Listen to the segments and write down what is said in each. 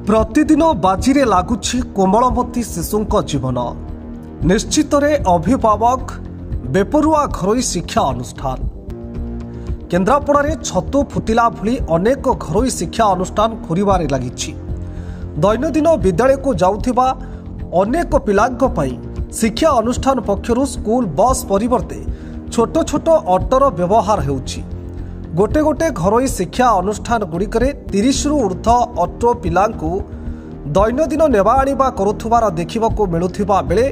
प्रतिदिन बाजी लगुच कोमलमती शिशु जीवन निश्चित अभिभावक बेपरुआ घरोई शिक्षा अनुष्ठान केन्द्रापड़ा छतु फुटिला भली अनेक घरोई शिक्षा अनुष्ठान खोलिबारे लगी। दैनंदिन विद्यालय को जाउथिबा अनेक पिलांक पई शिक्षा अनुष्ठान पक्षरु स्कूल बस परिवर्ते छोट छोट ऑटोर व्यवहार हेउछि। गोटे गोटे घरोई शिक्षा अनुष्ठान गुड़िकरे 30 रु ऊर्ध्व ऑटो पिलांकु दैनंदिन नेबा आनिबा करुथुबार देखिबाकू मिलुथिबा बेले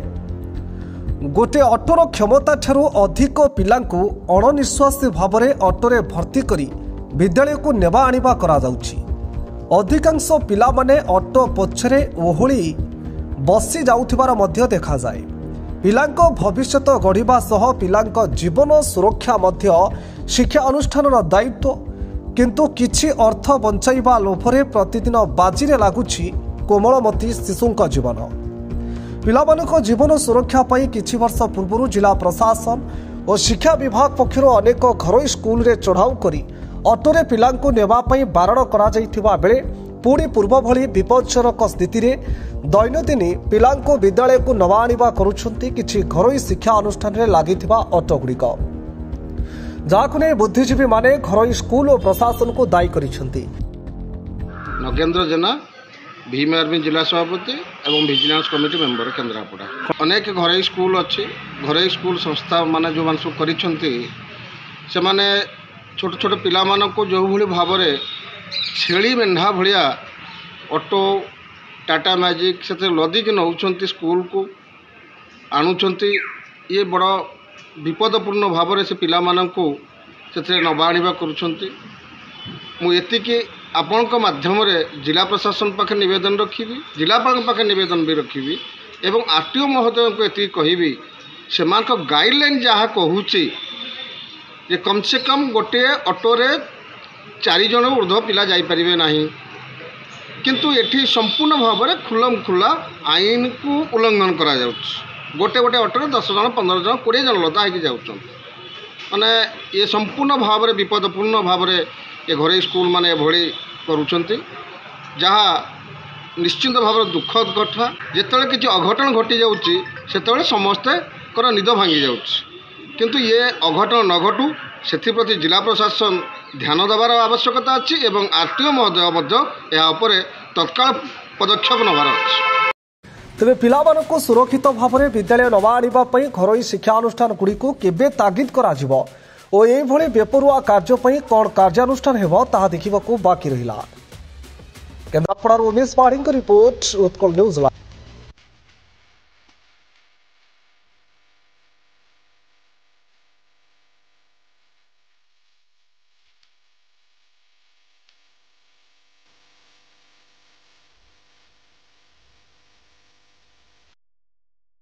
गोटे ऑटोर क्षमता ठारू अधिक पिलांकु अणनिश्वासी भावरे ऑटोरे भर्ती करी विद्यालय को नेबा आनिबा करा जाउछि। अधिकांश पिला माने ऑटो पछरे ओहली बसी जाउथिबार मध्य देखा जाए। पिलांक भविष्यत गढ़िबा सह पिलांक जीवन सुरक्षा मध्य शिक्षा अनुष्ठानर दायित्व, किंतु किछि अर्थ बंचाइबा लोभरे प्रतिदिन बाजीरे लागुछि कोमलमती शिशुंक जीवन। पिलामानक जीवन सुरक्षा पाई किछि वर्ष पूर्व जिला प्रशासन और शिक्षा विभाग पक्षरु अनेक घरोई स्कूल रे चढ़ाऊ करी ऑटोरे पिलांकु नेबा पाई बारण करा जाइथिबा बेले पुणी पूर्व भली विपज्जनक स्थिति रे दैनंदिन पिलांकु विद्यालय को नवा आनिबा करुछंती किछि घरोई शिक्षा अनुष्ठान रे लागिथिबा ऑटो गुड़िक, जाहाकु नै बुद्धिजीवी माने घरोई स्कूल और प्रशासन को दायी करिछंती। नगेंद्र जेना भीम आर्मी जिला सभापति एवं विजिलेंस कमिटी मेंबर केन्द्रापड़ा। अनेक घरोई स्कूल अच्छी घरोई स्कूल संस्था माने जो सब करिछंती से माने छोट छोट पिला मानक जो भली भाव में छेली मेढ़ा भाया ऑटो टाटा मैजिक से लदिक नौकरी स्कूल को आणुंट ये बड़ विपदपूर्ण भाव में से पिला मानकु से नवा आनिबा करुछंती। मुझे आपण माध्यम जिला प्रशासन पाखे निवेदन रखी, जिलापाल पाखे निवेदन भी रखी एवं आरटीओ महोदय को ये कहबी से गाइडलाइन जहाँ कहूँ जे कम से कम गोटे ऑटोरे 4 जन ऊर्ध्व पिला जापरें ना, किंतु एठी संपूर्ण भाव में खुलम खुला आईन को उल्लंघन करा गोटे गोटे ऑटोरे 10 जन 15 जन 20 जन लदा होगी जाऊँ माने ये संपूर्ण भाव में विपदपूर्ण भाव में ये घरोई स्कूल माने भली करुछंती, जहाँ निश्चिंत भाव दुखद कथा। जिते किसी अघटन घटी जाऊँगी से समस्ते निद भांगी जाऊँगी, किंतु ये अघटन न घटू से जिला प्रशासन ध्यान देवार आवश्यकता अच्छी एवं आरटीओ महोदय या तत्काल पदक्षेप नबार अच्छी। तेरे पिलामानकु सुरक्षित भाव में विद्यालय नवा आनिबा पई घरोई शिक्षा अनुष्ठान गुड़िक केबे तागिद कराजिबो और एभली बेपरुआ कार्य पई कोन कार्यानुष्ठान हेबो ताहा देखिबाकू बाकी रहिला। केन्द्रापड़ा उमेश पाढ़ी रिपोर्ट उत्कल न्यूज।